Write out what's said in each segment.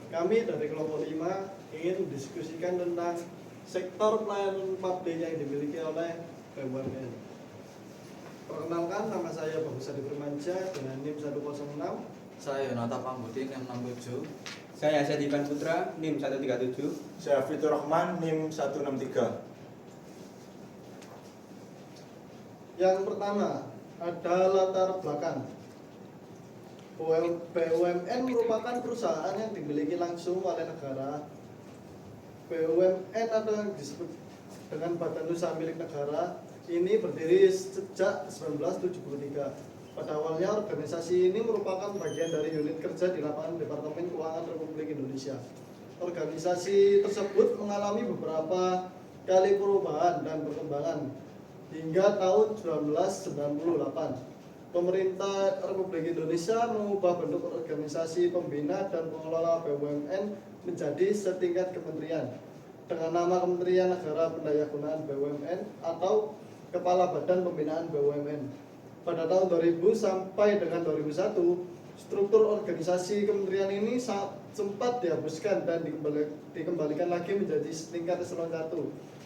Kami dari kelompok 5 ingin mendiskusikan tentang sektor pelayanan publik yang dimiliki oleh BUMN. Perkenalkan, nama saya Bagus Adi Firmansyah dengan NIM 106. Saya Yonata Pambuti, NIM 67. Saya Sadipan Putra, NIM 137. Saya Fitur Rahman, NIM 163. Yang pertama, ada latar belakang. BUMN merupakan perusahaan yang dimiliki langsung oleh negara. BUMN atau yang disebut dengan Badan Usaha Milik Negara ini berdiri sejak 1973. Pada awalnya organisasi ini merupakan bagian dari unit kerja di lapangan Departemen Keuangan Republik Indonesia. Organisasi tersebut mengalami beberapa kali perubahan dan perkembangan hingga tahun 1998. Pemerintah Republik Indonesia mengubah bentuk organisasi pembina dan pengelola BUMN menjadi setingkat kementerian dengan nama Kementerian Negara Pendayagunaan BUMN atau Kepala Badan Pembinaan BUMN. Pada tahun 2000 sampai dengan 2001, struktur organisasi kementerian ini sempat dihapuskan dan dikembalikan lagi menjadi setingkat eselon 1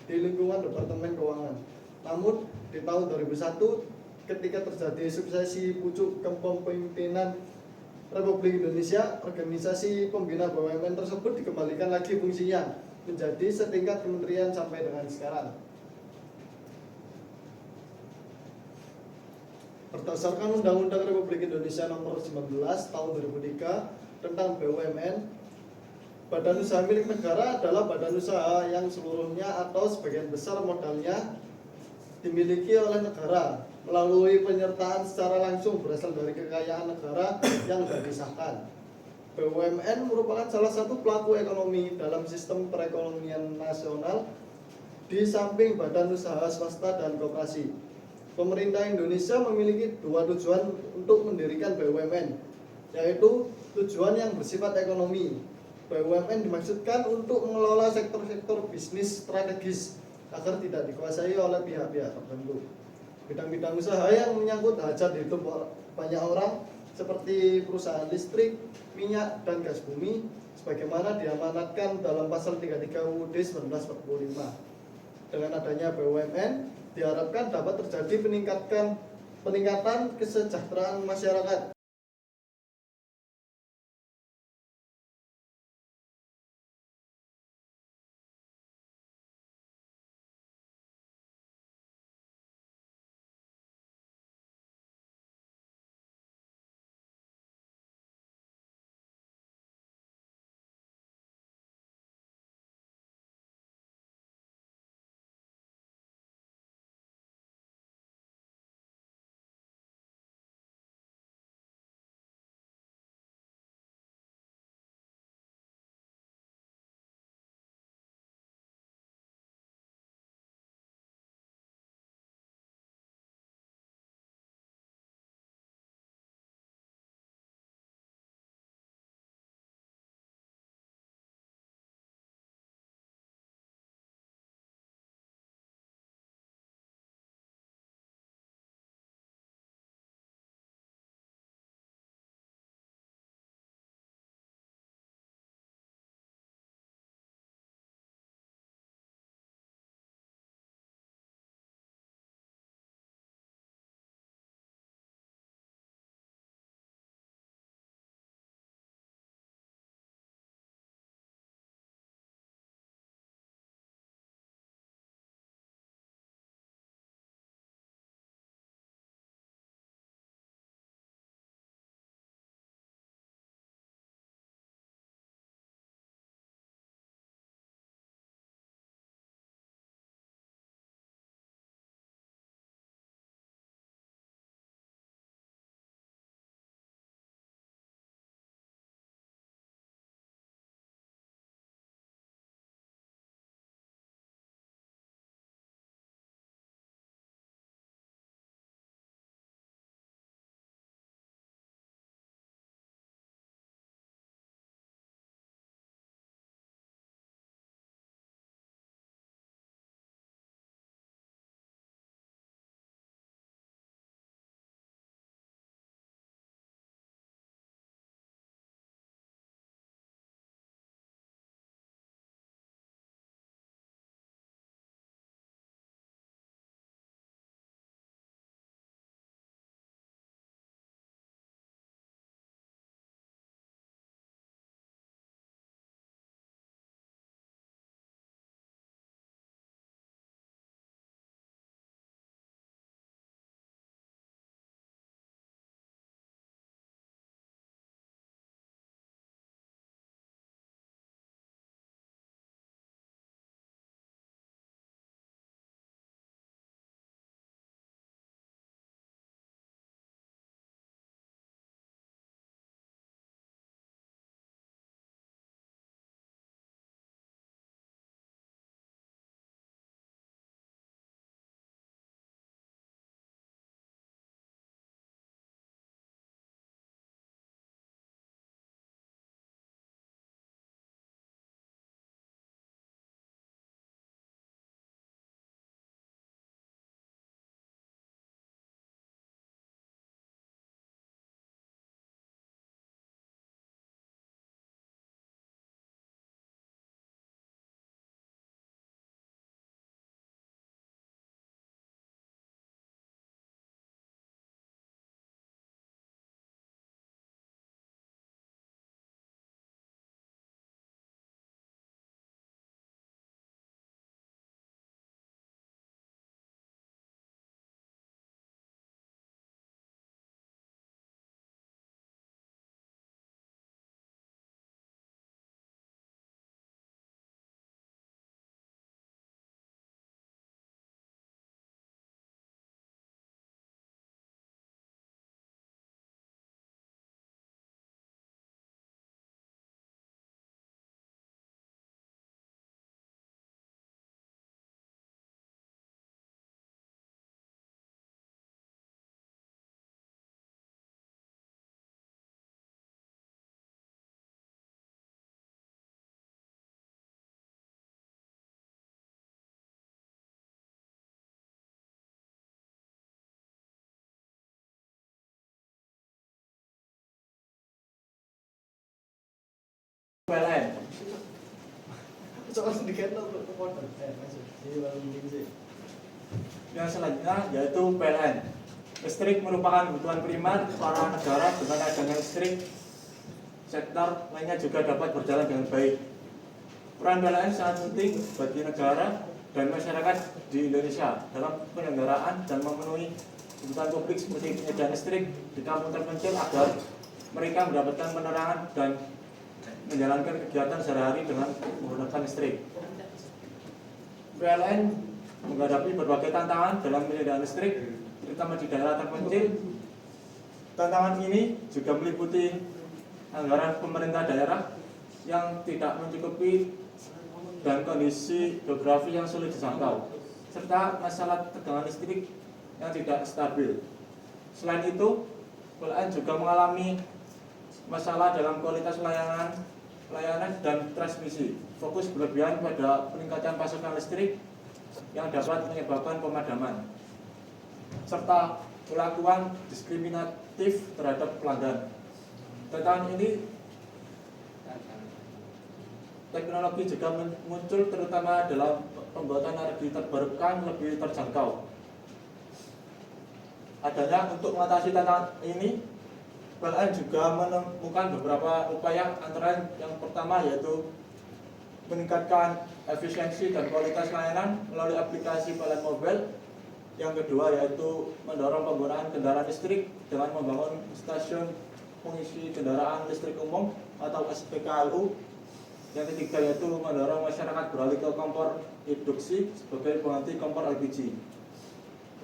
di lingkungan Departemen Keuangan. Namun di tahun 2001 ketika terjadi suksesi pucuk kepemimpinan Republik Indonesia, organisasi pembina BUMN tersebut dikembalikan lagi fungsinya menjadi setingkat kementerian sampai dengan sekarang. Berdasarkan Undang-Undang Republik Indonesia Nomor 19 Tahun 2003 tentang BUMN, Badan Usaha Milik Negara adalah badan usaha yang seluruhnya atau sebagian besar modalnya dimiliki oleh negara melalui penyertaan secara langsung berasal dari kekayaan negara yang sudah disahkan. BUMN merupakan salah satu pelaku ekonomi dalam sistem perekonomian nasional di samping badan usaha swasta dan koperasi. Pemerintah Indonesia memiliki dua tujuan untuk mendirikan BUMN, yaitu tujuan yang bersifat ekonomi. BUMN dimaksudkan untuk mengelola sektor-sektor bisnis strategis agar tidak dikuasai oleh pihak-pihak tertentu. Bidang-bidang usaha yang menyangkut hajat hidup banyak orang seperti perusahaan listrik, minyak, dan gas bumi sebagaimana diamanatkan dalam pasal 33 UUD 1945. Dengan adanya BUMN diharapkan dapat terjadi peningkatan kesejahteraan masyarakat. PLN. Soal sedikit lo kepotong. Masuk. Ini baru mending sih. Yang selanjutnya yaitu PLN. Listrik merupakan kebutuhan primer para negara. Dengan adanya listrik, sektor lainnya juga dapat berjalan dengan baik. Peran PLN sangat penting bagi negara dan masyarakat di Indonesia dalam penyelenggaraan dan memenuhi kebutuhan publik seperti penyediaan listrik di kampung terpencil agar mereka mendapatkan penerangan dan menjalankan kegiatan sehari-hari dengan menggunakan listrik. PLN menghadapi berbagai tantangan dalam penyediaan listrik, terutama di daerah terpencil. Tantangan ini juga meliputi anggaran pemerintah daerah yang tidak mencukupi dan kondisi geografi yang sulit dijangkau, serta masalah tegangan listrik yang tidak stabil. Selain itu, PLN juga mengalami masalah dalam kualitas layanan dan transmisi. Fokus berlebihan pada peningkatan pasokan listrik yang dapat menyebabkan pemadaman, serta perlakuan diskriminatif terhadap pelanggan. Tantangan ini teknologi juga muncul terutama dalam pembuatan energi terbarukan lebih terjangkau. Adanya untuk mengatasi tantangan ini, PLN juga menemukan beberapa upaya, antara yang pertama yaitu meningkatkan efisiensi dan kualitas layanan melalui aplikasi PLN Mobile. Yang kedua yaitu mendorong penggunaan kendaraan listrik dengan membangun stasiun pengisi kendaraan listrik umum atau SPKLU. Yang ketiga yaitu mendorong masyarakat beralih ke kompor induksi sebagai pengganti kompor LPG.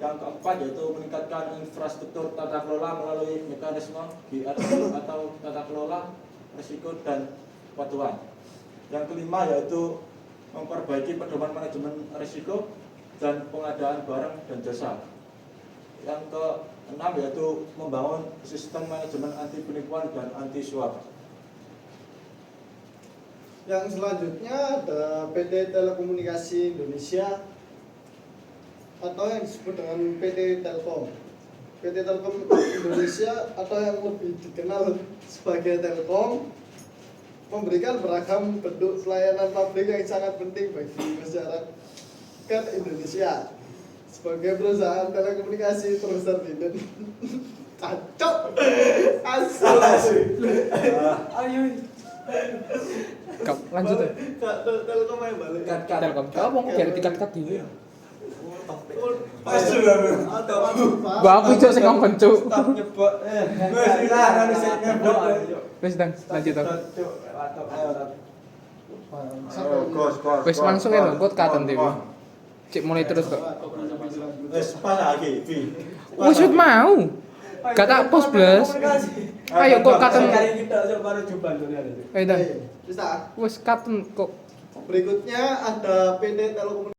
Yang keempat yaitu meningkatkan infrastruktur tata kelola melalui mekanisme GRC atau tata kelola risiko dan kepatuhan. Yang kelima yaitu memperbaiki pedoman manajemen risiko dan pengadaan barang dan jasa. Yang keenam yaitu membangun sistem manajemen anti penipuan dan anti suap. Yang selanjutnya ada PT Telekomunikasi Indonesia atau yang disebut dengan PT Telkom. PT Telkom Indonesia atau yang lebih dikenal sebagai Telkom memberikan beragam bentuk pelayanan publik yang sangat penting bagi masyarakat Indonesia. Sebagai perusahaan telekomunikasi terbesar di Indonesia. Cacok. Asli. Ayo. Lanjut ya. Telkom aja balik. Telkom. Kamu mau biar dikat-kat dulu. Pasti lah. Gua aku cuk sing ngomong cuk. Stop nyebut. Wes lah, harus nyebut. Wis Dang, lanjut Dang. Wis langsung ya lho, kok katen dhewe. Cik mulai terus kok. Wes pas lagi, Vi. Wis mau. Gak tak post blas. Ayo kok katen. Kita baru coba dulu ya. Ayo Dang. Bisa. Wis katen kok. Berikutnya ada PT Telekomunikasi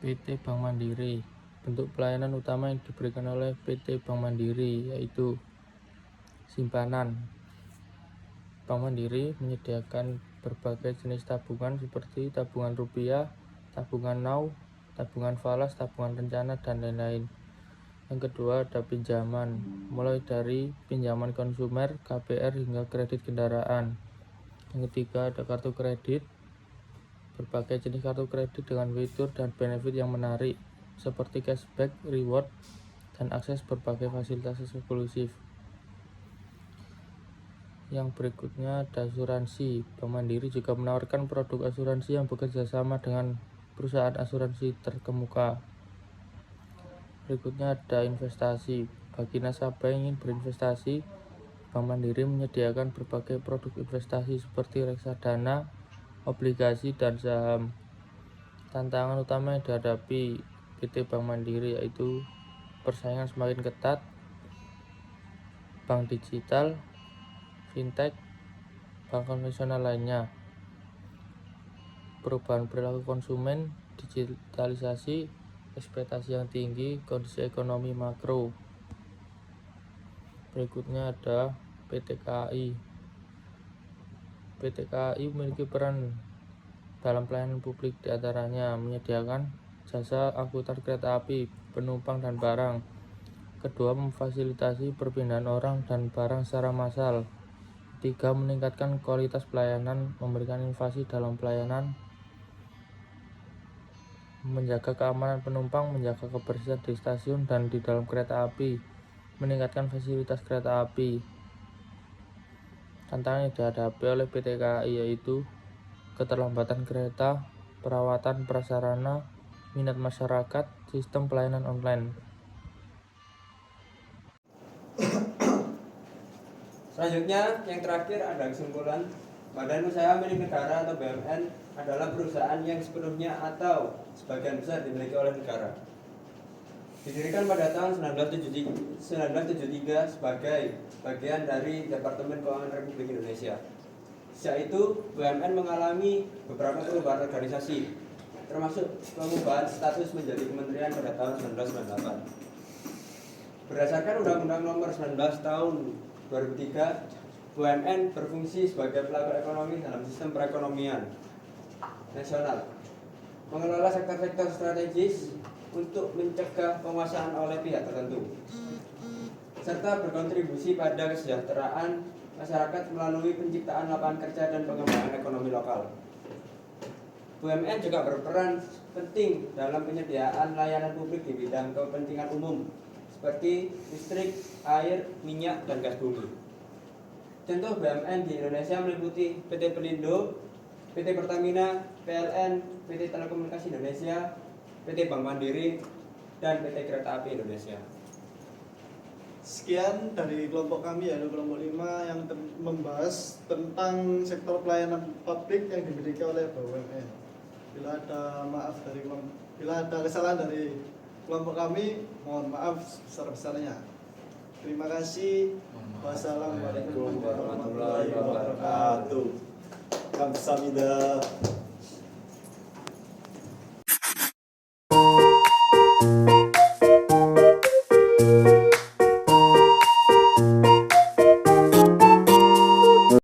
PT Bank Mandiri. Bentuk pelayanan utama yang diberikan oleh PT Bank Mandiri yaitu simpanan. Bank Mandiri menyediakan berbagai jenis tabungan seperti tabungan rupiah, tabungan now, tabungan falas, tabungan rencana, dan lain-lain. Yang kedua ada pinjaman, mulai dari pinjaman konsumer, KPR hingga kredit kendaraan. Yang ketiga ada kartu kredit, berbagai jenis kartu kredit dengan fitur dan benefit yang menarik seperti cashback, reward, dan akses berbagai fasilitas eksklusif. Yang berikutnya ada asuransi. Bank Mandiri juga menawarkan produk asuransi yang bekerja sama dengan perusahaan asuransi terkemuka. Berikutnya ada investasi. Bagi nasabah yang ingin berinvestasi, Bank Mandiri menyediakan berbagai produk investasi seperti reksadana, obligasi, dan saham. Tantangan utama yang dihadapi PT Bank Mandiri yaitu persaingan semakin ketat, bank digital, fintech, bank konvensional lainnya, perubahan perilaku konsumen, digitalisasi, ekspektasi yang tinggi, kondisi ekonomi makro. Berikutnya ada PT KAI. PT KAI memiliki peran dalam pelayanan publik, diantaranya menyediakan jasa angkutan kereta api, penumpang, dan barang. Kedua, memfasilitasi perpindahan orang dan barang secara massal. Tiga, meningkatkan kualitas pelayanan, memberikan inovasi dalam pelayanan, menjaga keamanan penumpang, menjaga kebersihan di stasiun dan di dalam kereta api, meningkatkan fasilitas kereta api. Tantangan yang dihadapi oleh PT KAI yaitu keterlambatan kereta, perawatan prasarana, minat masyarakat, sistem pelayanan online. Selanjutnya, yang terakhir ada kesimpulan. Badan Usaha Milik Negara atau BUMN adalah perusahaan yang sepenuhnya atau sebagian besar dimiliki oleh negara. Didirikan pada tahun 1973 sebagai bagian dari Departemen Keuangan Republik Indonesia. Sejak itu, BUMN mengalami beberapa perubahan organisasi, termasuk pengubahan status menjadi kementerian pada tahun 1998. Berdasarkan Undang-Undang Nomor 19 Tahun 2003, BUMN berfungsi sebagai pelaku ekonomi dalam sistem perekonomian nasional, mengelola sektor-sektor strategis untuk mencegah penguasaan oleh pihak tertentu, serta berkontribusi pada kesejahteraan masyarakat melalui penciptaan lapangan kerja dan pengembangan ekonomi lokal. BUMN juga berperan penting dalam penyediaan layanan publik di bidang kepentingan umum seperti listrik, air, minyak, dan gas bumi. Contoh BUMN di Indonesia meliputi PT Pelindo, PT Pertamina, PLN, PT Telekomunikasi Indonesia, PT Bank Mandiri, dan PT Kereta Api Indonesia. Sekian dari kelompok kami yaitu kelompok 5 yang membahas tentang sektor pelayanan publik yang dimiliki oleh BUMN. Bila ada kesalahan dari kelompok kami, mohon maaf sebesar-besarnya. Terima kasih. Wassalamualaikum warahmatullahi wabarakatuh. Kamsahamnida.